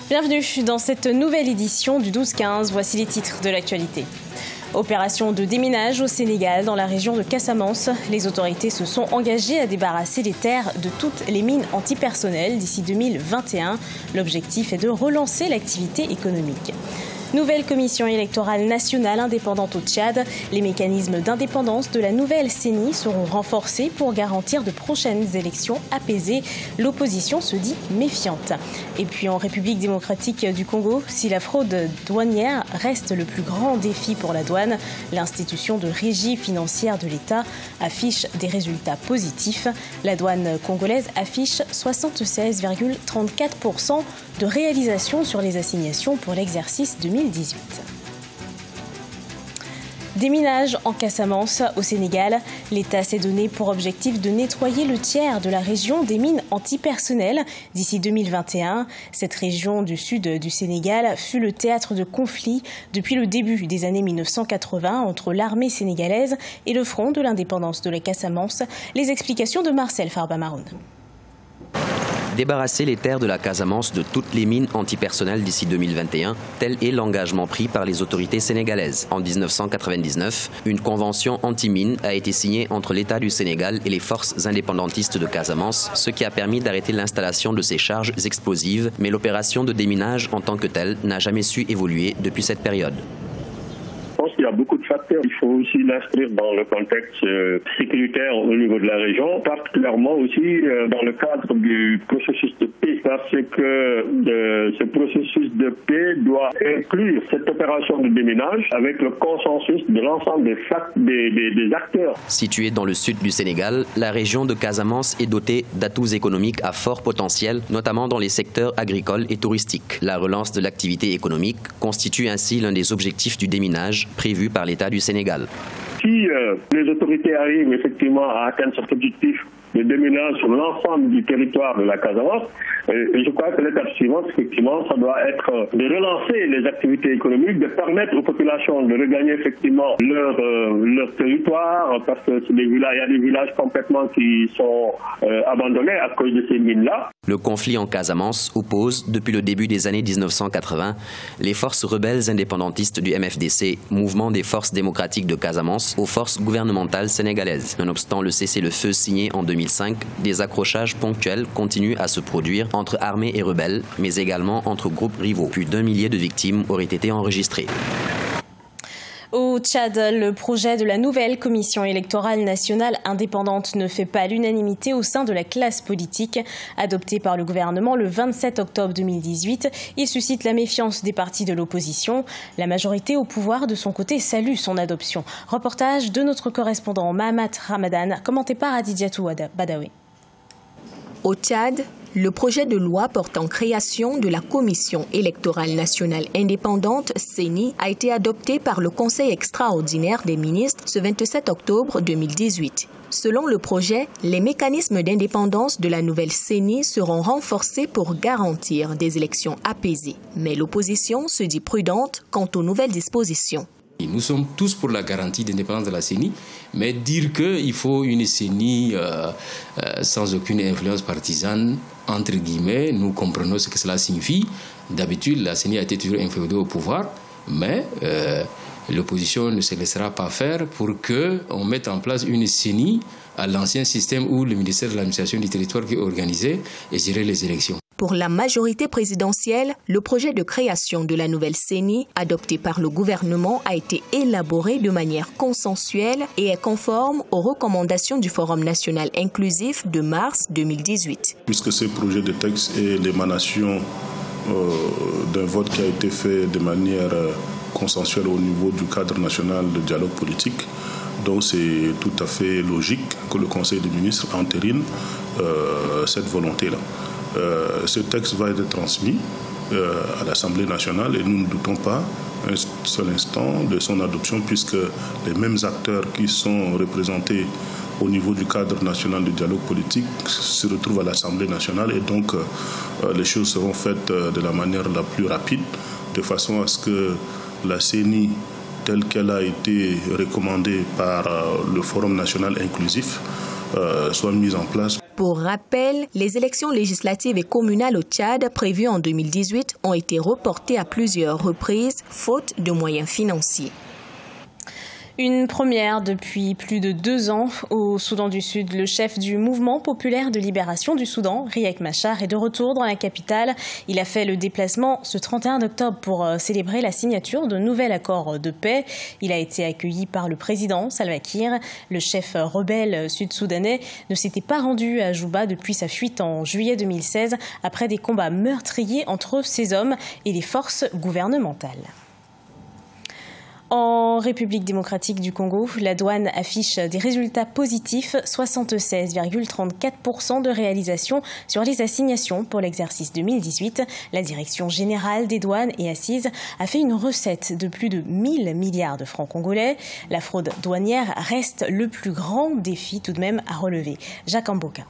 Bienvenue dans cette nouvelle édition du 12-15. Voici les titres de l'actualité. Opération de déminage au Sénégal, dans la région de Casamance. Les autorités se sont engagées à débarrasser les terres de toutes les mines antipersonnelles d'ici 2021. L'objectif est de relancer l'activité économique. Nouvelle commission électorale nationale indépendante au Tchad. Les mécanismes d'indépendance de la nouvelle CENI seront renforcés pour garantir de prochaines élections apaisées. L'opposition se dit méfiante. Et puis en République démocratique du Congo, si la fraude douanière reste le plus grand défi pour la douane, l'institution de régie financière de l'État affiche des résultats positifs. La douane congolaise affiche 76,34% de réalisation sur les assignations pour l'exercice 2018. Déminage en Casamance, au Sénégal. L'État s'est donné pour objectif de nettoyer le tiers de la région des mines antipersonnelles d'ici 2021. Cette région du sud du Sénégal fut le théâtre de conflits depuis le début des années 1980 entre l'armée sénégalaise et le Front de l'indépendance de la Casamance. Les explications de Marcel Farba-Maroun. Débarrasser les terres de la Casamance de toutes les mines antipersonnelles d'ici 2021, tel est l'engagement pris par les autorités sénégalaises. En 1999, une convention anti-mine a été signée entre l'État du Sénégal et les forces indépendantistes de Casamance, ce qui a permis d'arrêter l'installation de ces charges explosives, mais l'opération de déminage en tant que telle n'a jamais su évoluer depuis cette période. Je pense qu'il y a beaucoup de facteurs. Il faut aussi l'inscrire dans le contexte sécuritaire au niveau de la région, particulièrement aussi dans le cadre du processus de paix, parce que ce processus de paix doit inclure cette opération de déminage avec le consensus de l'ensemble des acteurs. Située dans le sud du Sénégal, la région de Casamance est dotée d'atouts économiques à fort potentiel, notamment dans les secteurs agricoles et touristiques. La relance de l'activité économique constitue ainsi l'un des objectifs du déminage prévu par l'État du Sénégal. Si les autorités arrivent effectivement à atteindre cet objectif de déminage sur l'ensemble du territoire de la Casamance, je crois que l'étape suivante, effectivement, ça doit être de relancer les activités économiques, de permettre aux populations de regagner effectivement leur territoire, parce que il y a des villages complètement qui sont abandonnés à cause de ces mines-là. Le conflit en Casamance oppose, depuis le début des années 1980, les forces rebelles indépendantistes du MFDC, Mouvement des forces démocratiques de Casamance, aux forces gouvernementales sénégalaises. Nonobstant le cessez-le-feu signé en 2005, des accrochages ponctuels continuent à se produire entre armées et rebelles, mais également entre groupes rivaux. Plus d'1 millier de victimes auraient été enregistrées. Au Tchad, le projet de la nouvelle commission électorale nationale indépendante ne fait pas l'unanimité au sein de la classe politique. Adopté par le gouvernement le 27 octobre 2018, il suscite la méfiance des partis de l'opposition. La majorité au pouvoir, de son côté, salue son adoption. Reportage de notre correspondant Mahamat Ramadan, commenté par Adidiatou Badawi. Au Tchad, le projet de loi portant création de la Commission électorale nationale indépendante, CENI, a été adopté par le Conseil extraordinaire des ministres ce 27 octobre 2018. Selon le projet, les mécanismes d'indépendance de la nouvelle CENI seront renforcés pour garantir des élections apaisées. Mais l'opposition se dit prudente quant aux nouvelles dispositions. Nous sommes tous pour la garantie d'indépendance de la CENI, mais dire qu'il faut une CENI sans aucune influence partisane, entre guillemets, nous comprenons ce que cela signifie. D'habitude, la CENI a été toujours inféodée au pouvoir, mais l'opposition ne se laissera pas faire pour qu'on mette en place une CENI à l'ancien système où le ministère de l'administration du territoire qui organisait et gérait les élections. Pour la majorité présidentielle, le projet de création de la nouvelle CENI, adopté par le gouvernement, a été élaboré de manière consensuelle et est conforme aux recommandations du Forum national inclusif de mars 2018. Puisque ce projet de texte est l'émanation d'un vote qui a été fait de manière consensuelle au niveau du cadre national de dialogue politique, donc c'est tout à fait logique que le Conseil des ministres entérine cette volonté-là. Ce texte va être transmis à l'Assemblée nationale et nous ne doutons pas un seul instant de son adoption, puisque les mêmes acteurs qui sont représentés au niveau du cadre national de dialogue politique se retrouvent à l'Assemblée nationale et donc les choses seront faites de la manière la plus rapide, de façon à ce que la CENI, telle qu'elle a été recommandée par le Forum national inclusif, soit mise en place. Pour rappel, les élections législatives et communales au Tchad prévues en 2018 ont été reportées à plusieurs reprises, faute de moyens financiers. Une première depuis plus de 2 ans au Soudan du Sud. Le chef du mouvement populaire de libération du Soudan, Riek Machar, est de retour dans la capitale. Il a fait le déplacement ce 31 octobre pour célébrer la signature d'un nouvel accord de paix. Il a été accueilli par le président Salva Kiir. Le chef rebelle sud-soudanais ne s'était pas rendu à Juba depuis sa fuite en juillet 2016 après des combats meurtriers entre ses hommes et les forces gouvernementales. En République démocratique du Congo, la douane affiche des résultats positifs, 76,34% de réalisation sur les assignations pour l'exercice 2018. La Direction générale des douanes et assises a fait une recette de plus de 1000 milliards de francs congolais. La fraude douanière reste le plus grand défi tout de même à relever. Jacques Amboka.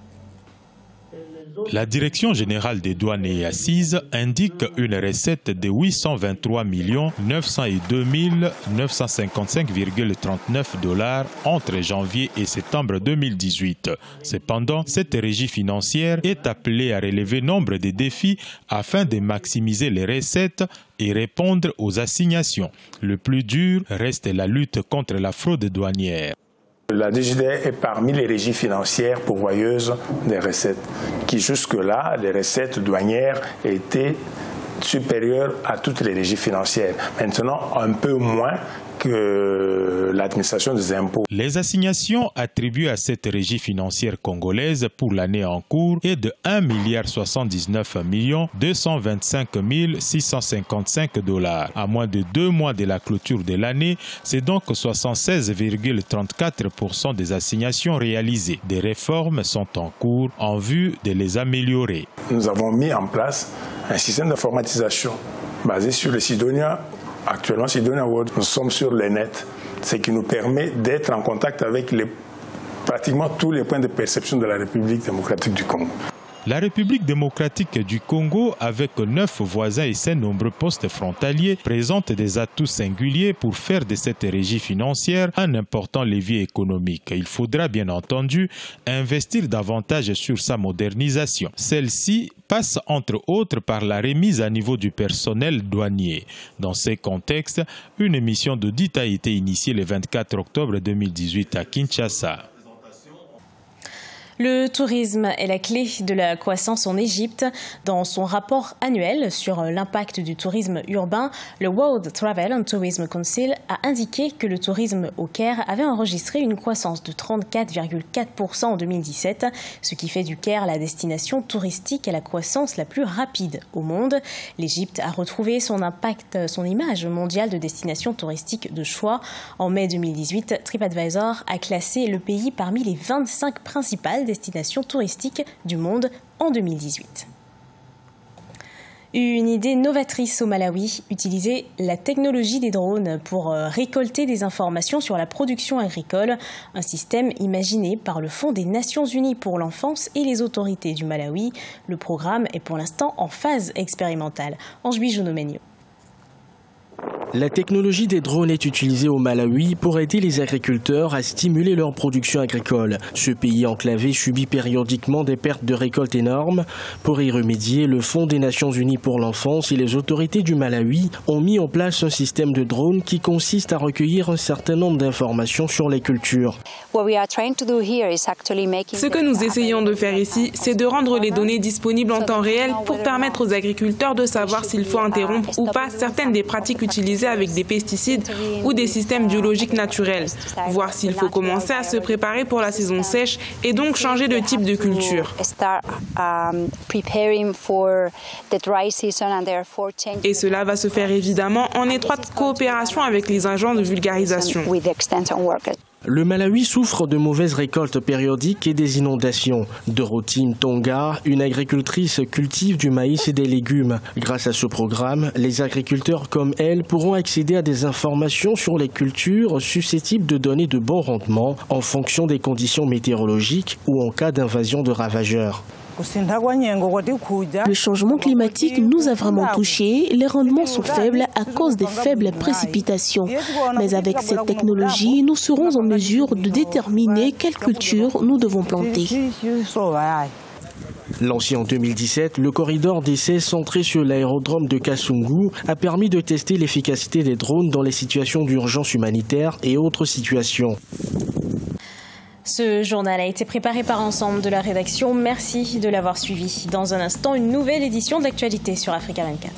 La Direction générale des douanes et assises indique une recette de 823 902 955,39 $ entre janvier et septembre 2018. Cependant, cette régie financière est appelée à relever nombre de défis afin de maximiser les recettes et répondre aux assignations. Le plus dur reste la lutte contre la fraude douanière. La DGD est parmi les régies financières pourvoyeuses des recettes, qui jusque-là, les recettes douanières étaient supérieures à toutes les régies financières. Maintenant, un peu moins que l'administration des impôts. Les assignations attribuées à cette régie financière congolaise pour l'année en cours est de 1,79 225 655 $. À moins de 2 mois de la clôture de l'année, c'est donc 76,34% des assignations réalisées. Des réformes sont en cours en vue de les améliorer. Nous avons mis en place un système d'informatisation basé sur le Sidonia. Actuellement, Sidonia World, nous sommes sur le net, ce qui nous permet d'être en contact avec pratiquement tous les points de perception de la République démocratique du Congo. La République démocratique du Congo, avec 9 voisins et 5 nombreux postes frontaliers, présente des atouts singuliers pour faire de cette régie financière un important levier économique. Il faudra bien entendu investir davantage sur sa modernisation. Celle-ci passe entre autres par la remise à niveau du personnel douanier. Dans ce contexte, une mission d'audit a été initiée le 24 octobre 2018 à Kinshasa. Le tourisme est la clé de la croissance en Égypte. Dans son rapport annuel sur l'impact du tourisme urbain, le World Travel and Tourism Council a indiqué que le tourisme au Caire avait enregistré une croissance de 34,4% en 2017, ce qui fait du Caire la destination touristique à la croissance la plus rapide au monde. L'Égypte a retrouvé son image mondiale de destination touristique de choix. En mai 2018, TripAdvisor a classé le pays parmi les 25 principales destinations touristiques du monde en 2018. Une idée novatrice au Malawi, utiliser la technologie des drones pour récolter des informations sur la production agricole, un système imaginé par le Fonds des Nations Unies pour l'enfance et les autorités du Malawi. Le programme est pour l'instant en phase expérimentale. Ange Bijounomenio. La technologie des drones est utilisée au Malawi pour aider les agriculteurs à stimuler leur production agricole. Ce pays enclavé subit périodiquement des pertes de récoltes énormes. Pour y remédier, le Fonds des Nations Unies pour l'enfance et les autorités du Malawi ont mis en place un système de drones qui consiste à recueillir un certain nombre d'informations sur les cultures. Ce que nous essayons de faire ici, c'est de rendre les données disponibles en temps réel pour permettre aux agriculteurs de savoir s'il faut interrompre ou pas certaines des pratiques utilisées avec des pesticides ou des systèmes biologiques naturels, voir s'il faut commencer à se préparer pour la saison sèche et donc changer de type de culture. Et cela va se faire évidemment en étroite coopération avec les agents de vulgarisation. Le Malawi souffre de mauvaises récoltes périodiques et des inondations. Dorothy Tonga, une agricultrice, cultive du maïs et des légumes. Grâce à ce programme, les agriculteurs comme elle pourront accéder à des informations sur les cultures susceptibles de donner de bons rendements en fonction des conditions météorologiques ou en cas d'invasion de ravageurs. Le changement climatique nous a vraiment touchés. Les rendements sont faibles à cause des faibles précipitations. Mais avec cette technologie, nous serons en mesure de déterminer quelle culture nous devons planter. Lancé en 2017, le corridor d'essai centré sur l'aérodrome de Kasungu a permis de tester l'efficacité des drones dans les situations d'urgence humanitaire et autres situations. Ce journal a été préparé par l'ensemble de la rédaction. Merci de l'avoir suivi. Dans un instant, une nouvelle édition d'actualité sur Africa 24.